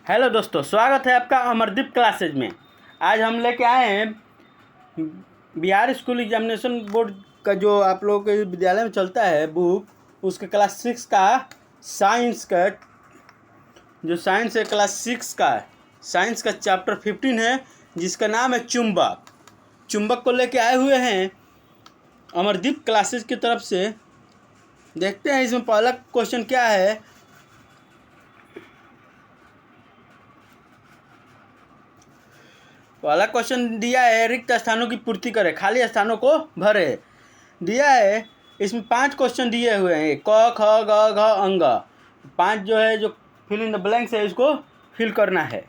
Hello दोस्तों, स्वागत है आपका अमरदीप क्लासेज में। आज हम लेके आए हैं बिहार स्कूल एग्जामिनेशन बोर्ड का जो आप लोगों के विद्यालय में चलता है बुक, उसके क्लास 6 का साइंस का जो साइंस है क्लास 6 का साइंस का चैप्टर 15 है, जिसका नाम है चुंबक। चुंबक को लेके आए हुए हैं अमरदीप क्लासेज की तरफ से। देखते हैं इसमें पहला क्वेश्चन क्या है। पहला क्वेश्चन दिया है, रिक्त स्थानों की पूर्ति करें, खाली स्थानों को भरे। दिया है, इसमें 5 क्वेश्चन दिए हुए हैं, क ख ग घ अंग। 5 जो है जो फिल इन द ब्लैंक्स है, इसको फिल करना है।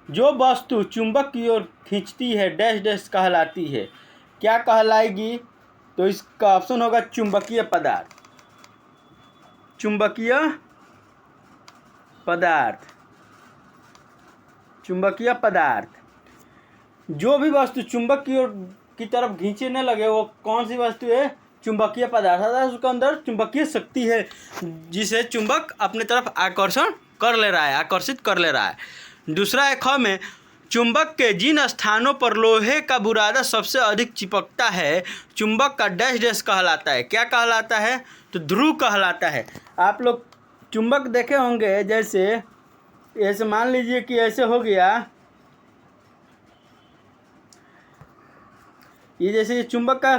जो वस्तु चुंबक की ओर खींचती है डैश डैश कहलाती है। क्या कहलाएगी? तो इसका ऑप्शन होगा चुंबकीय पदार्थ। चुंबकीय पदार्थ, चुंबकीय पदार्थ। जो भी वस्तु चुंबक की ओर की तरफ खींचने लगे वो कौन सी वस्तु है? चुंबकीय पदार्थ। अर्थात उसके अंदर चुंबकीय शक्ति है, जिसे चुंबक अपने तरफ आकर्षण कर ले रहा है, आकर्षित कर ले रहा है। दूसरा है ख में, चुंबक के जिन स्थानों पर लोहे का बुरादा सबसे अधिक चिपकता है, चुंबक का डैश डैश कहलाता है। क्या कहलाता है? तो ध्रुव कहलाता है। आप लोग चुंबक देखे होंगे, जैसे ऐसे मान लीजिए कि ऐसे हो गया, ये जैसे ये चुंबक का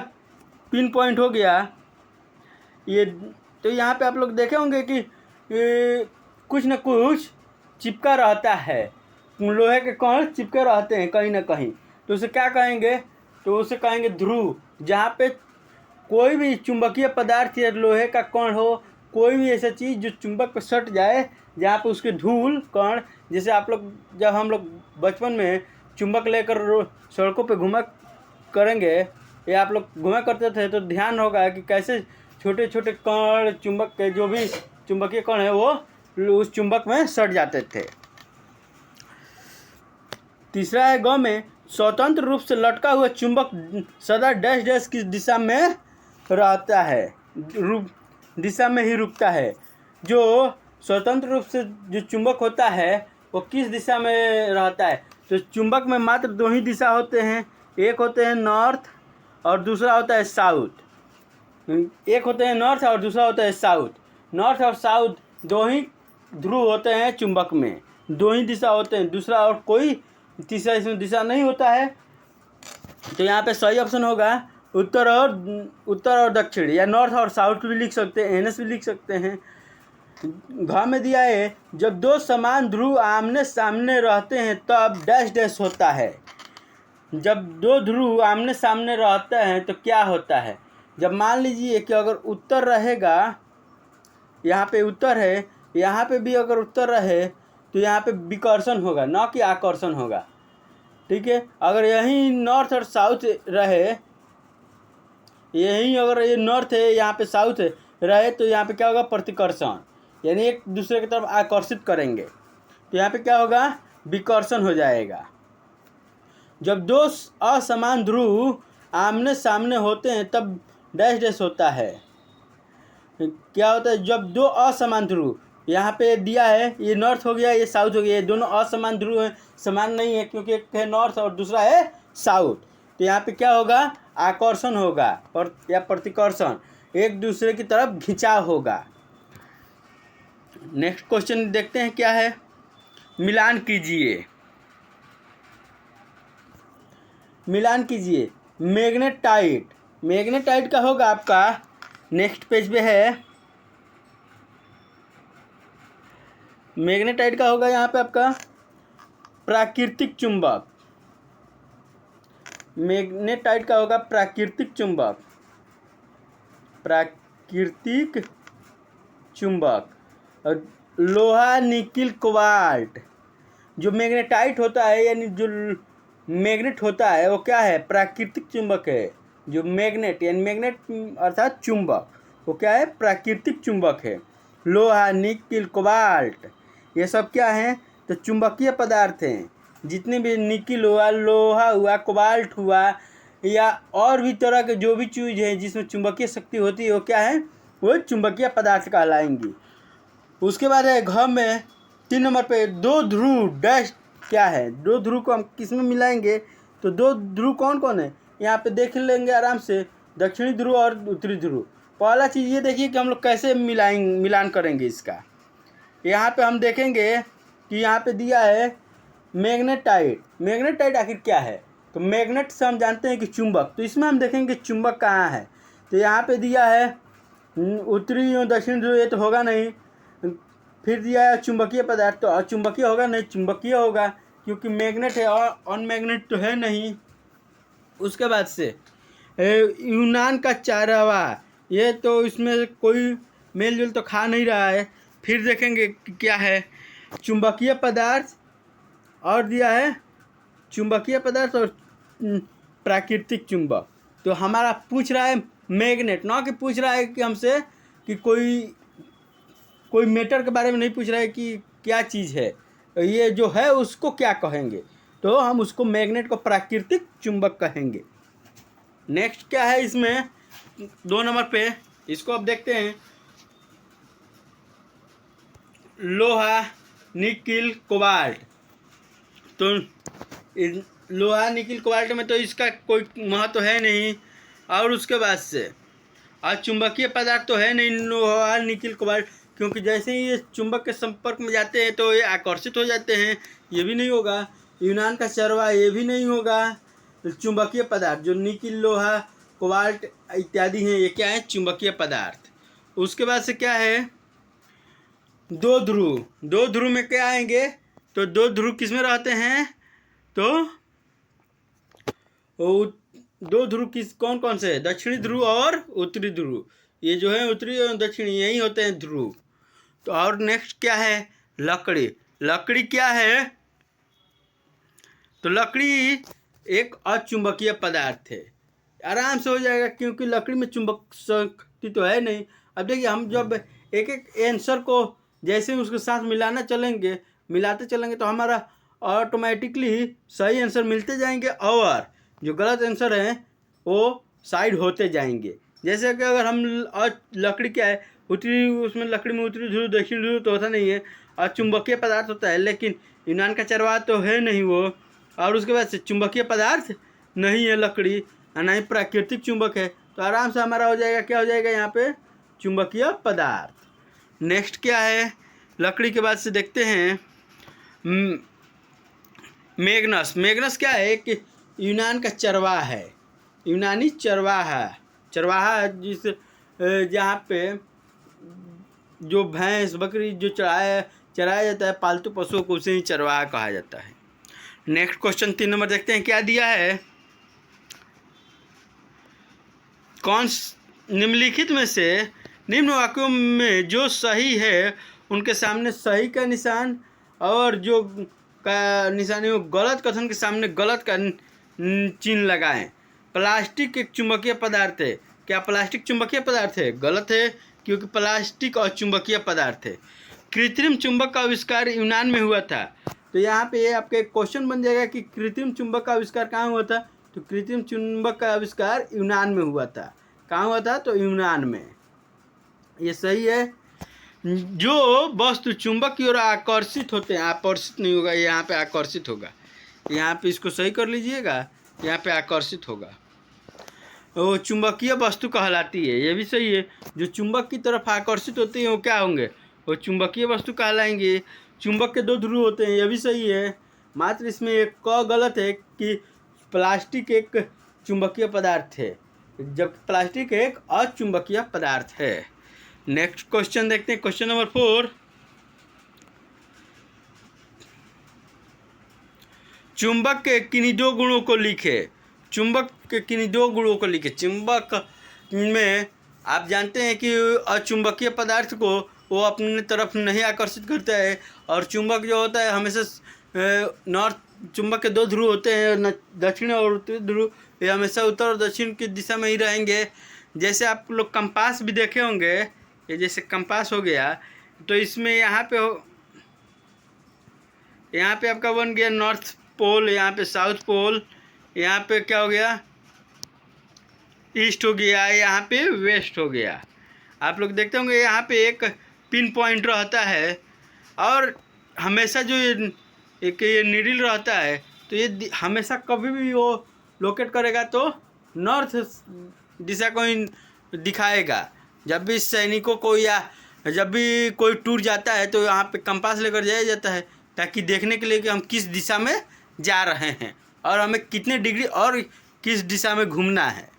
पिन पॉइंट हो गया ये, तो यहाँ पे आप लोग देखे होंगे कि कुछ न कुछ चिपका रहता है, लोहे के कण चिपके रहते हैं कहीं ना कहीं। तो उसे क्या कहेंगे? तो उसे कहेंगे ध्रुव। जहाँ पे कोई भी चुंबकीय पदार्थ या लोहे का कण हो, कोई भी ऐसा चीज़ जो चुंबक पर सट जाए, जहाँ पे उसके धूल कण, जैसे आप लोग जब हम लोग बचपन में चुंबक लेकर सड़कों पे घुमा करेंगे या आप लोग घुमा करते थे, तो ध्यान होगा कि कैसे छोटे छोटे कण, चुंबक के जो भी चुंबकीय कण है वो उस चुंबक में सट जाते थे। तीसरा है ग में, स्वतंत्र रूप से लटका हुआ चुंबक सदा डैश डैश की दिशा में रहता है, दिशा में ही रुकता है। जो स्वतंत्र रूप से जो चुंबक होता है वो किस दिशा में रहता है? तो चुंबक में मात्र 2 ही दिशा होते हैं, एक होते हैं नॉर्थ और दूसरा होता है साउथ। एक होते हैं नॉर्थ और दूसरा होता है साउथ। नॉर्थ और साउथ 2 ही ध्रुव होते हैं चुंबक में, 2 ही दिशा होते हैं, दूसरा और कोई तीसरा इसमें दिशा नहीं होता है। तो यहाँ पे सही ऑप्शन होगा उत्तर और दक्षिण, या नॉर्थ और साउथ भी लिख सकते हैं, एनएस भी लिख सकते हैं। घ में दिया है, जब 2 समान ध्रुव आमने सामने रहते हैं तब डैश डैश होता है। जब 2 ध्रुव आमने सामने रहते हैं तो क्या होता है? जब मान लीजिए कि अगर उत्तर रहेगा, यहाँ पे उत्तर है, यहाँ पे भी अगर उत्तर रहे तो यहाँ पे विकर्षण होगा, न कि आकर्षण होगा। ठीक है। अगर यहीं नॉर्थ और साउथ रहे, यहीं अगर ये नॉर्थ है यहाँ पे साउथ रहे, तो यहाँ पे क्या होगा? प्रतिकर्षण, यानी एक दूसरे की तरफ आकर्षित करेंगे। तो यहाँ पे क्या होगा? विकर्षण हो जाएगा। जब 2 असमान ध्रुव आमने सामने होते हैं तब डैश डैश होता है। क्या होता है? जब 2 असमान ध्रुव, यहाँ पे दिया है ये नॉर्थ हो गया, ये साउथ हो गया, ये दोनों असमान ध्रुव हैं, समान नहीं है, क्योंकि एक है नॉर्थ और दूसरा है साउथ। तो यहाँ पे क्या होगा? आकर्षण होगा या प्रतिकर्षण, एक दूसरे की तरफ खिंचाव होगा। नेक्स्ट क्वेश्चन देखते हैं क्या है। मिलान कीजिए, मिलान कीजिए। मैग्नेटाइट, मैग्नेटाइट का होगा आपका नेक्स्ट पेज पे है। मैग्नेटाइट का होगा यहाँ पे आपका प्राकृतिक चुंबक। मैग्नेटाइट का होगा प्राकृतिक चुंबक, प्राकृतिक चुंबक। और लोहा, निकिल, कोबाल्ट। जो मैग्नेटाइट होता है, यानी जो मैग्नेट होता है, वो क्या है? प्राकृतिक चुंबक है। जो मैग्नेट यानी मैग्नेट अर्थात चुंबक, वो क्या है? प्राकृतिक चुंबक है। लोहा, निकिल, कोबाल्ट, ये सब क्या हैं? तो चुंबकीय पदार्थ हैं। जितने भी निकिल हुआ, लोहा हुआ, कोबाल्ट हुआ, या और भी तरह के जो भी चीज़ है जिसमें चुंबकीय शक्ति होती है, वो क्या है? वो चुंबकीय पदार्थ कहलाएंगी। उसके बाद है घ में 3 नंबर पे दो ध्रुव डैश क्या है। दो ध्रुव को हम किस में मिलाएंगे, तो दो ध्रुव कौन कौन है यहाँ पे देख लेंगे आराम से, दक्षिणी ध्रुव और उत्तरी ध्रुव। पहला चीज़ ये देखिए कि हम लोग कैसे मिलान करेंगे इसका। यहाँ पे हम देखेंगे कि यहाँ पे दिया है मैग्नेटाइट। मैग्नेटाइट आखिर क्या है, तो मैग्नेट से हम जानते हैं कि चुंबक, तो इसमें हम देखेंगे चुंबक कहाँ है। तो यहाँ पे दिया है उत्तरी और दक्षिण ध्रुव, ये तो होगा नहीं। फिर दिया है चुंबकीय पदार्थ, तो अचुंबकीय होगा नहीं, चुंबकीय होगा क्योंकि मैग्नेट है और अनमैग्नेट तो है नहीं। उसके बाद से यूनान का चारावा, ये तो इसमें कोई मेल जोल तो खा नहीं रहा है। फिर देखेंगे कि क्या है, चुंबकीय पदार्थ और दिया है चुंबकीय पदार्थ और प्राकृतिक चुंबक। तो हमारा पूछ रहा है मैग्नेट, ना कि पूछ रहा है कि हमसे कि कोई मैटर के बारे में नहीं पूछ रहा है कि क्या चीज़ है, ये जो है उसको क्या कहेंगे, तो हम उसको मैग्नेट को प्राकृतिक चुंबक कहेंगे। नेक्स्ट क्या है इसमें 2 नंबर पे, इसको अब देखते हैं। लोहा, निकिल, कोबाल्ट। तो लोहा, निकिल, कोबाल्ट में तो इसका कोई महत्व है नहीं। और उसके बाद से और चुंबकीय पदार्थ तो है नहीं लोहा, निकिल, कोबाल्ट, क्योंकि जैसे ही ये चुंबक के संपर्क में जाते हैं तो ये आकर्षित हो जाते हैं, ये भी नहीं होगा। यूनान का चरवा, ये भी नहीं होगा। चुंबकीय पदार्थ जो निकिल, लोहा, कोबाल्ट इत्यादि हैं, ये क्या है, चुंबकीय पदार्थ। उसके बाद से क्या है, दो ध्रुव। दो ध्रुव में क्या आएंगे, तो दो ध्रुव किस में रहते हैं, तो दो ध्रुव किस कौन कौन से है, दक्षिणी ध्रुव और उत्तरी ध्रुव। ये जो है उत्तरी और दक्षिणी यही होते हैं ध्रुव। तो और नेक्स्ट क्या है, लकड़ी। लकड़ी क्या है, तो लकड़ी एक अचुंबकीय पदार्थ है। आराम से हो जाएगा क्योंकि लकड़ी में चुंबक शक्ति तो है नहीं। अब देखिए हम जब एक एक आंसर को जैसे उसके साथ मिलाते चलेंगे तो हमारा ऑटोमेटिकली सही आंसर मिलते जाएंगे और जो गलत आंसर हैं वो साइड होते जाएंगे। जैसे कि अगर हम लकड़ी क्या है, उत्तरी, उसमें लकड़ी में उत्तरी ध्रुव दक्षिण ध्रुव तो होता नहीं है और चुंबकीय पदार्थ होता है, लेकिन यूनान का चरवाहा तो है नहीं वो। और उसके बाद से चुंबकीय पदार्थ नहीं है लकड़ी, ना ही प्राकृतिक चुंबक है, तो आराम से हमारा हो जाएगा, क्या हो जाएगा यहाँ पे, चुंबकीय पदार्थ। नेक्स्ट क्या है, लकड़ी के बाद से देखते हैं मैग्नस। मैग्नस क्या है, एक यूनान का चरवाहा है, यूनानी चरवाहा जिस जहाँ पे जो भैंस बकरी जो चराया जाता है पालतू पशुओं को, उसे ही चरवाहा कहा जाता है। नेक्स्ट क्वेश्चन 3 नंबर देखते हैं, क्या दिया है, कौन निम्नलिखित में से निम्न वाक्यों में जो सही है उनके सामने सही का निशान और जो का निशान है वो गलत कथन के सामने गलत का चिन्ह लगाएं। प्लास्टिक एक चुंबकीय पदार्थ है, क्या प्लास्टिक चुंबकीय पदार्थ है, गलत है क्योंकि प्लास्टिक और चुंबकीय पदार्थ है। कृत्रिम चुंबक का आविष्कार यूनान में हुआ था, तो यहाँ पे ये आपका एक क्वेश्चन बन जाएगा कि कृत्रिम चुंबक का आविष्कार कहाँ हुआ था, तो कृत्रिम चुंबक का आविष्कार यूनान में हुआ था। कहाँ हुआ था, तो यूनान में, ये सही है। जो वस्तु चुंबक की ओर आकर्षित होते हैं, आकर्षित नहीं होगा, यहाँ पे आकर्षित होगा, यहाँ पे इसको सही कर लीजिएगा, यहाँ पे आकर्षित होगा, वो चुंबकीय वस्तु कहलाती है, ये भी सही है। जो चुंबक की तरफ आकर्षित होते हैं वो क्या होंगे, वो चुंबकीय वस्तु कहलाएंगे। चुंबक के 2 ध्रुव होते हैं, ये भी सही है, मात्र इसमें एक क गलत है कि प्लास्टिक एक चुंबकीय पदार्थ है जबकि प्लास्टिक एक अचुंबकीय पदार्थ है। नेक्स्ट क्वेश्चन देखते हैं, क्वेश्चन नंबर 4, चुंबक के किन्हीं 2 गुणों को लिखे। चुंबक के किन्हीं 2 गुणों को लिखे। चुंबक में आप जानते हैं कि अचुंबकीय पदार्थ को वो अपने तरफ नहीं आकर्षित करता है और चुंबक जो होता है हमेशा नॉर्थ, चुंबक के 2 ध्रुव होते हैं, दक्षिण और उत्तरी ध्रुव, ये हमेशा उत्तर और दक्षिण की दिशा में ही रहेंगे। जैसे आप लोग कंपास भी देखे होंगे, ये जैसे कंपास हो गया तो इसमें यहाँ पे आपका बन गया नॉर्थ पोल, यहाँ पे साउथ पोल, यहाँ पे क्या हो गया, ईस्ट हो गया, यहाँ पे वेस्ट हो गया। आप लोग देखते होंगे यहाँ पे एक पिन पॉइंट रहता है और हमेशा जो एक ये नीडल रहता है, तो ये हमेशा कभी भी वो लोकेट करेगा तो नॉर्थ दिशा को ही दिखाएगा। जब भी सैनिकों को या जब भी कोई टूर जाता है तो यहाँ पे कंपास लेकर जाया जाता है, ताकि देखने के लिए कि हम किस दिशा में जा रहे हैं और हमें कितने डिग्री और किस दिशा में घूमना है।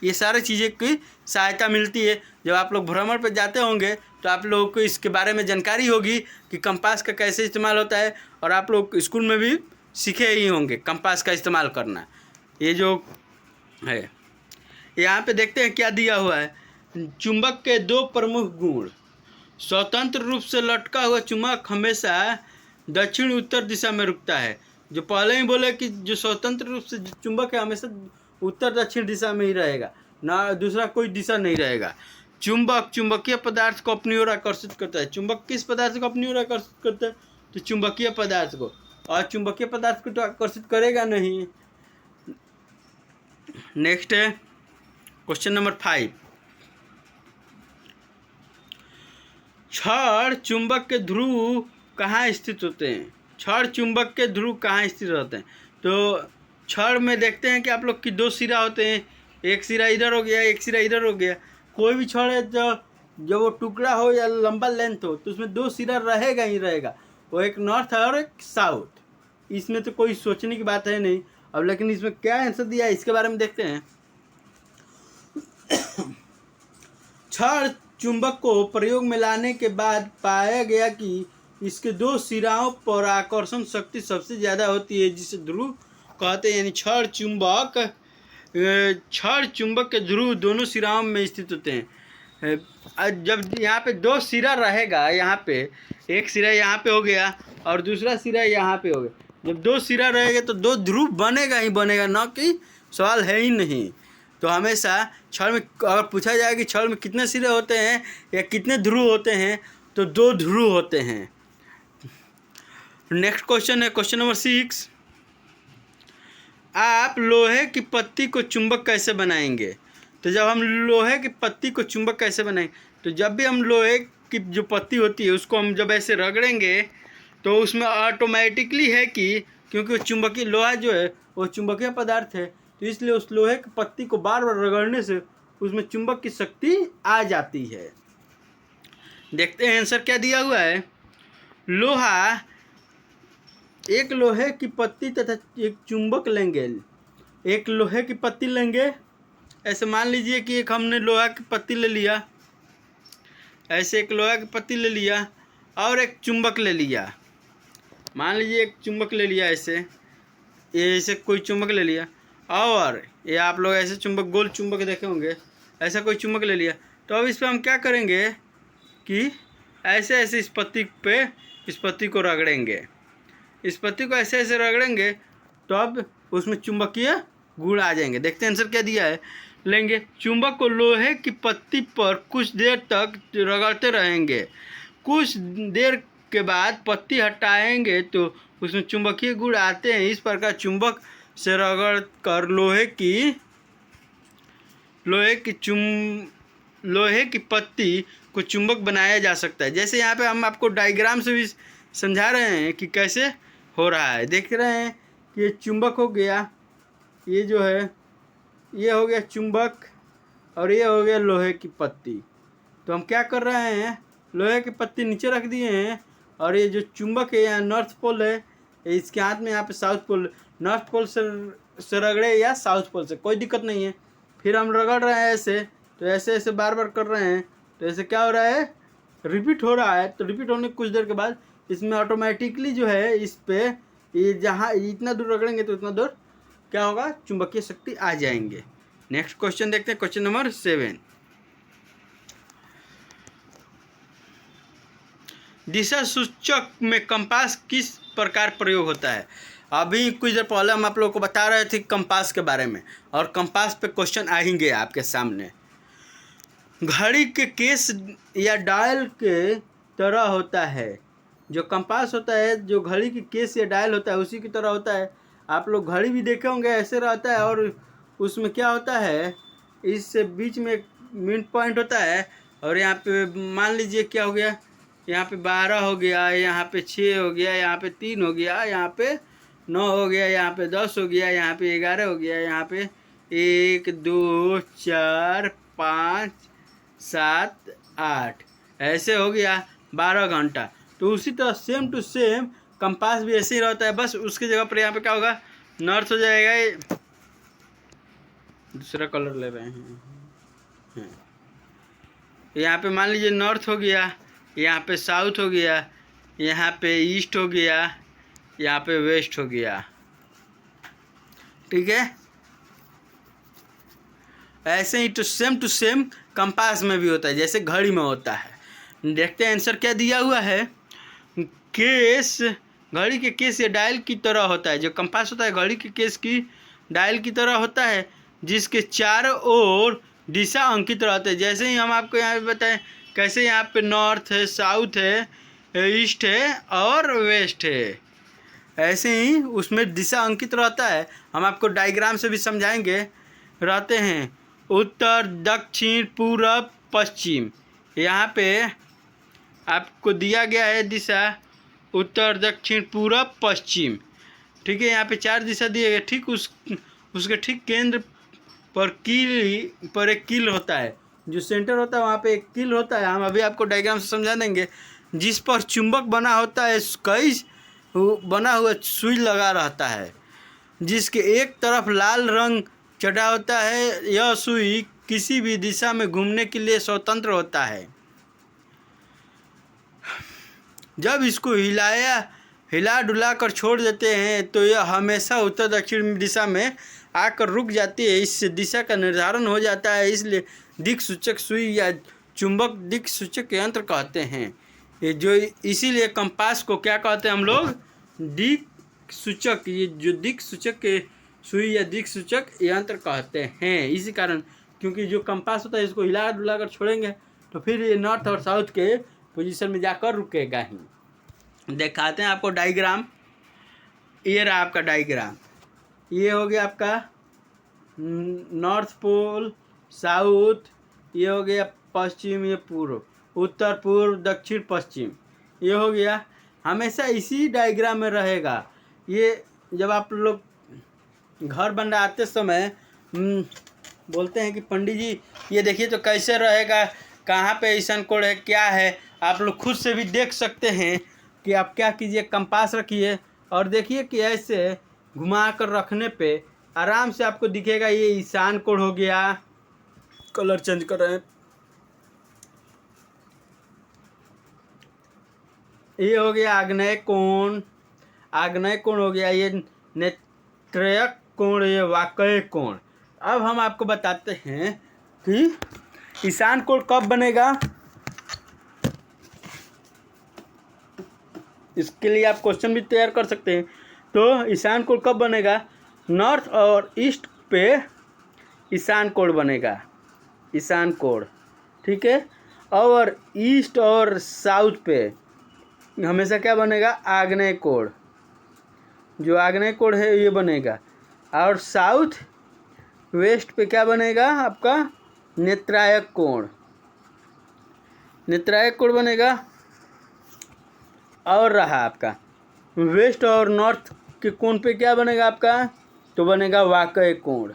ये सारी चीज़ें की सहायता मिलती है। जब आप लोग भ्रमण पर जाते होंगे तो आप लोगों को इसके बारे में जानकारी होगी कि कंपास का कैसे इस्तेमाल होता है, और आप लोग स्कूल में भी सीखे ही होंगे कंपास का इस्तेमाल करना। ये जो है यहाँ पे देखते हैं क्या दिया हुआ है। चुंबक के दो प्रमुख गुण। स्वतंत्र रूप से लटका हुआ चुंबक हमेशा दक्षिण उत्तर दिशा में रुकता है। जो पहले ही बोले कि जो स्वतंत्र रूप से चुंबक है हमेशा उत्तर दक्षिण दिशा में ही रहेगा, ना दूसरा कोई दिशा नहीं रहेगा। चुंबक चुंबकीय पदार्थ को अपनी ओर आकर्षित करता है। चुंबक किस पदार्थ को अपनी ओर आकर्षित करता है? तो चुंबकीय पदार्थ को, और चुंबकीय पदार्थ को तो आकर्षित करेगा नहीं। नेक्स्ट है क्वेश्चन नंबर 5। क्षण चुंबक के ध्रुव कहाँ स्थित होते हैं? क्षण चुंबक के ध्रुव कहाँ स्थित होते हैं? तो क्षण में देखते हैं कि आप लोग की दो सिरा होते हैं, एक सिरा इधर हो गया, एक सिरा इधर हो गया। कोई भी क्षण है जब वो टुकड़ा हो या लंबा लेंथ हो तो उसमें दो सिरा रहेगा ही रहेगा, वो एक नॉर्थ है और एक साउथ। इसमें तो कोई सोचने की बात है नहीं। अब लेकिन इसमें क्या आंसर दिया है इसके बारे में देखते हैं। क्षण चुंबक को प्रयोग में लाने के बाद पाया गया कि इसके दो सिराओं पर आकर्षण शक्ति सबसे ज़्यादा होती है, जिसे ध्रुव कहते हैं। यानी क्षण चुंबक के ध्रुव दोनों सिराओं में स्थित होते हैं। जब यहाँ पे दो सिरा रहेगा, यहाँ पे एक सिरा यहाँ पे हो गया और दूसरा सिरा यहाँ पे हो गया। जब दो सिरा रहेगा तो दो ध्रुव बनेगा ही बनेगा, ना कि सवाल है ही नहीं। तो हमेशा क्षण में अगर पूछा जाए कि क्षण में कितने सिरे होते हैं या कितने ध्रुव होते हैं, तो दो ध्रुव होते हैं। नेक्स्ट क्वेश्चन है क्वेश्चन नंबर 6। आप लोहे की पत्ती को चुंबक कैसे बनाएंगे? तो जब हम लोहे की पत्ती को चुंबक कैसे बनाएंगे, तो जब भी हम लोहे की जो पत्ती होती है उसको हम जब ऐसे रगड़ेंगे तो उसमें ऑटोमेटिकली है कि क्योंकि वो चुंबकीय लोहा जो है वो चुंबकीय पदार्थ है, तो इसलिए उस लोहे की पत्ती को बार बार रगड़ने से उसमें चुंबक की शक्ति आ जाती है। देखते हैं आंसर क्या दिया हुआ है। लोहा, एक लोहे की पत्ती तथा एक चुंबक लेंगे। एक लोहे की पत्ती लेंगे, ऐसे मान लीजिए कि एक हमने लोहा की पत्ती ले लिया, ऐसे एक लोहा की पत्ती ले लिया और एक चुंबक ले लिया। मान लीजिए एक चुंबक ले लिया, ऐसे कोई चुंबक ले लिया, और ये आप लोग ऐसे चुंबक गोल चुंबक देखे होंगे, ऐसा कोई चुंबक ले लिया। तो अब इस पर हम क्या करेंगे कि ऐसे ऐसे इस पत्ती को रगड़ेंगे। इस पत्ती को ऐसे ऐसे रगड़ेंगे तो अब उसमें चुंबकीय गुण आ जाएंगे। देखते हैं आंसर क्या दिया है। लेंगे चुंबक को लोहे की पत्ती पर कुछ देर तक रगड़ते रहेंगे। कुछ देर के बाद पत्ती हटाएंगे तो उसमें चुंबकीय गुण आते हैं। इस प्रकार चुंबक से रगड़ कर लोहे की पत्ती को चुंबक बनाया जा सकता है। जैसे यहाँ पे हम आपको डायग्राम से भी समझा रहे हैं कि कैसे हो रहा है। देख रहे हैं कि ये चुंबक हो गया, ये जो है ये हो गया चुंबक और ये हो गया लोहे की पत्ती। तो हम क्या कर रहे हैं, लोहे की पत्ती नीचे रख दिए हैं और ये जो चुंबक है यहाँ नॉर्थ पोल है, इसके हाथ में यहाँ पे साउथ पोल। नॉर्थ पोल से रगड़े या साउथ पोल से, कोई दिक्कत नहीं है। फिर हम रगड़ रहे हैं ऐसे, तो ऐसे ऐसे बार बार कर रहे हैं, तो ऐसे क्या हो रहा है, रिपीट हो रहा है। तो रिपीट होने कुछ देर के बाद इसमें ऑटोमेटिकली जो है इस पे ये जहाँ इतना दूर रगड़ेंगे तो इतना दूर क्या होगा, चुंबकीय शक्ति आ जाएंगे। नेक्स्ट क्वेश्चन देखते हैं क्वेश्चन नंबर 7। दिशा सूचक में कंपास किस प्रकार प्रयोग होता है? अभी कुछ देर पहले हम आप लोगों को बता रहे थे कंपास के बारे में, और कंपास पे क्वेश्चन आ ही गया आपके सामने। घड़ी के केस या डायल के तरह होता है। जो कंपास होता है, जो घड़ी की केस या डायल होता है उसी की तरह होता है। आप लोग घड़ी भी देखे होंगे, ऐसे रहता है और उसमें क्या होता है, इससे बीच में एक मिड पॉइंट होता है और यहाँ पे मान लीजिए क्या हो गया, यहाँ पे 12 हो गया, यहाँ पे 6 हो गया, यहाँ पे 3 हो गया, यहाँ पे 9 हो गया, यहाँ पे 10 हो गया, यहाँ पे 11 हो गया, यहाँ पे 1 2 4 5 7 8 ऐसे हो गया 12 घंटा। तो उसी तरह सेम टू सेम कंपास भी ऐसे ही रहता है, बस उसकी जगह पर यहाँ पे क्या होगा, नॉर्थ हो जाएगा। दूसरा कलर ले रहे हैं। यहाँ पे मान लीजिए नॉर्थ हो गया, यहाँ पे साउथ हो गया, यहाँ पे ईस्ट हो गया, यहाँ पे वेस्ट हो गया। ठीक है, ऐसे ही टू सेम कंपास में भी होता है, जैसे घड़ी में होता है। देखते हैं आंसर क्या दिया हुआ है। केस, घड़ी के केस ये डायल की तरह होता है। जो कंपास होता है घड़ी के केस की डायल की तरह होता है, जिसके चारों ओर दिशा अंकित रहते हैं। जैसे ही हम आपको यहाँ पे बताएं कैसे यहाँ पे नॉर्थ है, साउथ है, ईस्ट है और वेस्ट है, ऐसे ही उसमें दिशा अंकित रहता है। हम आपको डायग्राम से भी समझाएंगे। रहते हैं उत्तर, दक्षिण, पूरब, पश्चिम। यहाँ पे आपको दिया गया है दिशा उत्तर, दक्षिण, पूरब, पश्चिम। ठीक है, यहाँ पे 4 दिशा दिए गए। ठीक उसके ठीक केंद्र पर एक कील होता है। जो सेंटर होता है वहाँ पे एक कील होता है। हम अभी आपको डायग्राम से समझा देंगे, जिस पर चुंबक बना होता है, कई बना हुआ सुई लगा रहता है, जिसके एक तरफ लाल रंग चढ़ा होता है। यह सुई किसी भी दिशा में घूमने के लिए स्वतंत्र होता है। जब इसको हिला डुला कर छोड़ देते हैं तो यह हमेशा उत्तर दक्षिण दिशा में आकर रुक जाती है। इससे दिशा का निर्धारण हो जाता है। इसलिए दिक् सूचक सुई या चुंबक दिक् सूचक यंत्र कहते हैं। ये जो इसीलिए कंपास को क्या कहते हैं हम लोग, दिक् सूचक। ये जो दिक् सूचक के सुई या दिक् सूचक यंत्र कहते हैं। इसी कारण, क्योंकि जो कंपास होता है इसको हिला डुला कर छोड़ेंगे तो फिर ये नॉर्थ और साउथ के पोजीशन में जाकर रुकेगा ही। दिखाते हैं आपको डायग्राम। ये रहा आपका डायग्राम। ये हो गया आपका नॉर्थ पोल, साउथ, ये हो गया पश्चिम, ये पूर्व, उत्तर, पूर्व, दक्षिण, पश्चिम, ये हो गया। हमेशा इसी डायग्राम में रहेगा। ये जब आप लोग घर बनाते समय बोलते हैं कि पंडित जी ये देखिए तो कैसे रहेगा, कहाँ पे ईशान कोण है, क्या है, आप लोग खुद से भी देख सकते हैं कि आप क्या कीजिए, कंपास रखिए और देखिए कि ऐसे घुमा कर रखने पे आराम से आपको दिखेगा ये ईशान कोण हो गया। कलर चेंज कर रहे हैं। ये हो गया आग्नेय कोण, आग्नेय कोण हो गया। ये नेत्रयक कोण, ये वाकय कोण। अब हम आपको बताते हैं कि ईशान कोण कब बनेगा। इसके लिए आप क्वेश्चन भी तैयार कर सकते हैं। तो ईशान कोण कब बनेगा, नॉर्थ और ईस्ट पे ईशान कोण बनेगा, ईशान कोण। ठीक है, और ईस्ट और साउथ पे हमेशा क्या बनेगा, आग्नेय कोण। जो आग्नेय कोण है ये बनेगा। और साउथ वेस्ट पे क्या बनेगा आपका, नेत्रायक कोण, नेत्रायक कोण बनेगा। और रहा आपका वेस्ट और नॉर्थ के कोण पे क्या बनेगा आपका, तो बनेगा वाकय कोण।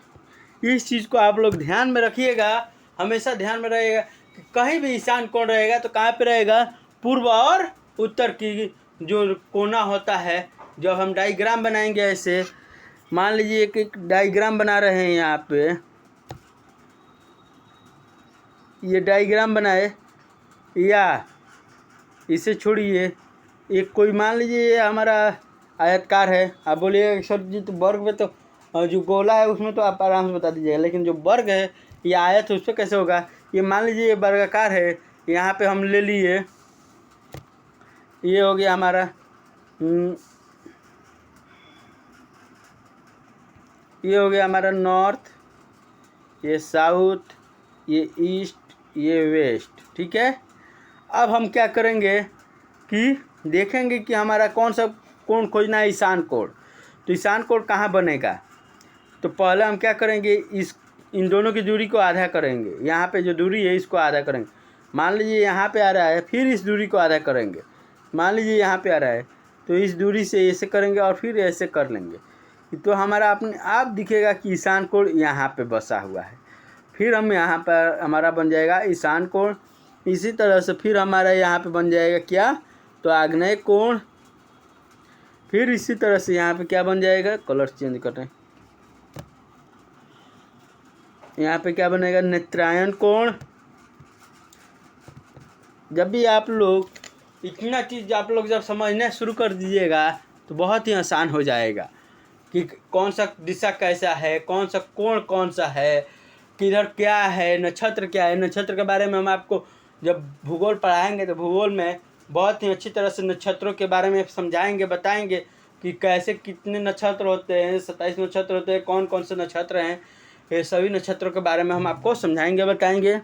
इस चीज़ को आप लोग ध्यान में रखिएगा, हमेशा ध्यान में रहेगा कि कहीं भी ईशान कोण रहेगा तो कहाँ पे रहेगा, पूर्व और उत्तर की जो कोना होता है। जब हम डायग्राम बनाएंगे ऐसे, मान लीजिए एक डायग्राम बना रहे हैं यहाँ पे, ये डायग्राम बनाए, या इसे छोड़िए, एक कोई मान लीजिए ये हमारा आयतकार है। आप बोलिए सर जी तो वर्ग में तो जो गोला है उसमें तो आप आराम से बता दीजिएगा, लेकिन जो वर्ग है या आयत है उस पर कैसे होगा। ये मान लीजिए ये वर्गाकार है, यहाँ पे हम ले लिए, ये हो गया हमारा ये हो गया हमारा नॉर्थ, ये साउथ, ये ईस्ट, ये वेस्ट। ठीक है, अब हम क्या करेंगे कि देखेंगे कि हमारा कौन सा कोण खोजना है, ईशान कोण। तो ईशान कोण कहाँ बनेगा, तो पहले हम क्या करेंगे, इन दोनों की दूरी को आधा करेंगे। यहाँ पे जो दूरी है इसको आधा करेंगे मान लीजिए यहाँ पे आ रहा है, फिर इस दूरी को आधा करेंगे। मान लीजिए यहाँ पे आ रहा है तो इस दूरी से ऐसे करेंगे और फिर ऐसे कर लेंगे तो हमारा अपने आप दिखेगा कि ईशान कोण यहाँ पे बसा हुआ है। फिर हम यहाँ पर हमारा बन जाएगा ईशान कोण। इसी तरह से फिर हमारा यहाँ पे बन जाएगा क्या, तो आग्नेय कोण। फिर इसी तरह से यहाँ पे क्या बन जाएगा, कलर चेंज कर रहे हैं, यहाँ पे क्या बनेगा, नेत्रायन कोण। जब भी आप लोग इतना चीज़ आप लोग जब समझना शुरू कर दीजिएगा तो बहुत ही आसान हो जाएगा कि कौन सा दिशा कैसा है, कौन सा कोण कौन सा है, किधर क्या है, नक्षत्र क्या है। नक्षत्र के बारे में हम आपको जब भूगोल पढ़ाएंगे तो भूगोल में बहुत ही अच्छी तरह से नक्षत्रों के बारे में समझाएंगे, बताएंगे कि कैसे कितने नक्षत्र होते हैं, 27 नक्षत्र होते हैं, कौन कौन से नक्षत्र हैं, ये सभी नक्षत्रों के बारे में हम आपको समझाएंगे, बताएंगे।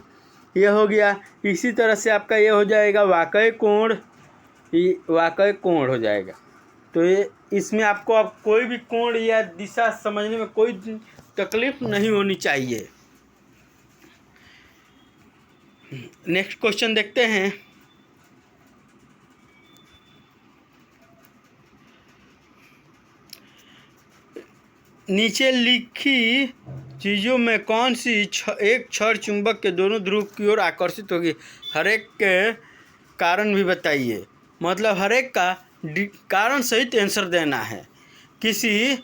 ये हो गया। इसी तरह से आपका ये हो जाएगा वाकई कोण, वाकई कोण हो जाएगा। तो ये इसमें आपको अब कोई भी कोण या दिशा समझने में कोई तकलीफ नहीं होनी चाहिए। नेक्स्ट क्वेश्चन देखते हैं। नीचे लिखी चीज़ों में कौन सी एक क्षण चुंबक के दोनों ध्रुव की ओर आकर्षित होगी, हर एक के कारण भी बताइए। मतलब हर एक का कारण सहित आंसर देना है। किसी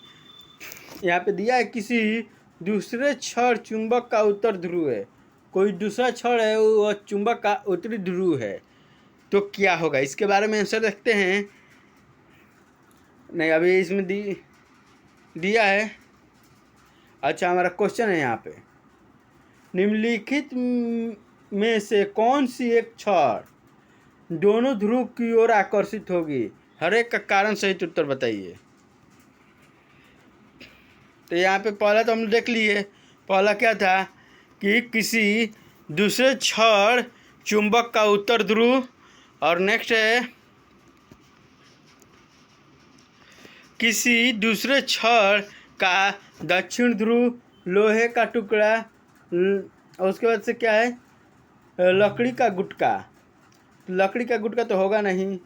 यहाँ पे दिया है किसी दूसरे क्षण चुंबक का उत्तर ध्रुव है, कोई दूसरा क्षण है वो चुंबक का उत्तरी ध्रुव है, तो क्या होगा, इसके बारे में आंसर देखते हैं। नहीं अभी इसमें दिया है। अच्छा हमारा क्वेश्चन है यहाँ पे, निम्नलिखित में से कौन सी एक क्षण दोनों ध्रुव की ओर आकर्षित होगी, हर एक का कारण सहित उत्तर बताइए। तो यहाँ पे पहला तो हम देख लिए, पहला क्या था कि किसी दूसरे क्षण चुंबक का उत्तर ध्रुव, और नेक्स्ट है किसी दूसरे क्षण का दक्षिण ध्रुव, लोहे का टुकड़ा, और उसके बाद से क्या है, लकड़ी का गुटका। लकड़ी का गुटका तो होगा नहीं।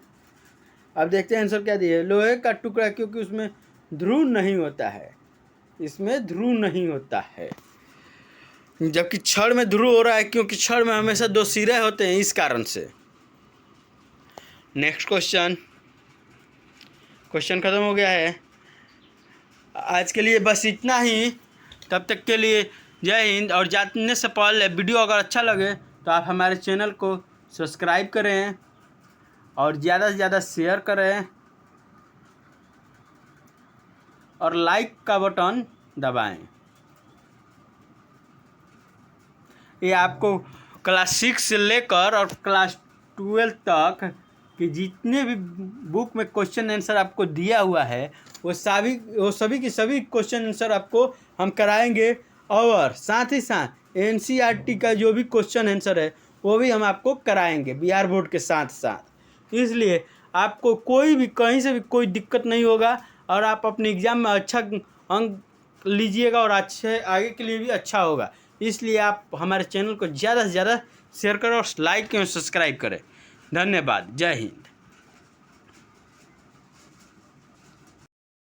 अब देखते हैं आंसर क्या दिए, लोहे का टुकड़ा, क्योंकि उसमें ध्रुव नहीं होता है, इसमें ध्रुव नहीं होता है। जबकि क्षण में ध्रुव हो रहा है, क्योंकि क्षण में हमेशा दो सिरे होते हैं, इस कारण से। नेक्स्ट क्वेश्चन खत्म हो गया है। आज के लिए बस इतना ही। तब तक के लिए जय हिंद। और जाने से पहले वीडियो अगर अच्छा लगे तो आप हमारे चैनल को सब्सक्राइब करें और ज़्यादा से ज़्यादा शेयर करें और लाइक का बटन दबाएं। ये आपको क्लास 6 से लेकर और क्लास 12 तक कि जितने भी बुक में क्वेश्चन आंसर आपको दिया हुआ है वो सभी के सभी क्वेश्चन आंसर आपको हम कराएंगे, और साथ ही साथ एनसीईआरटी का जो भी क्वेश्चन आंसर है वो भी हम आपको कराएंगे बिहार बोर्ड के साथ साथ। इसलिए आपको कोई भी कहीं से भी कोई दिक्कत नहीं होगा और आप अपने एग्ज़ाम में अच्छा अंक लीजिएगा और अच्छे आगे के लिए भी अच्छा होगा। इसलिए आप हमारे चैनल को ज़्यादा से ज़्यादा शेयर करें और लाइक करें और सब्सक्राइब करें। धन्यवाद। जय हिंद।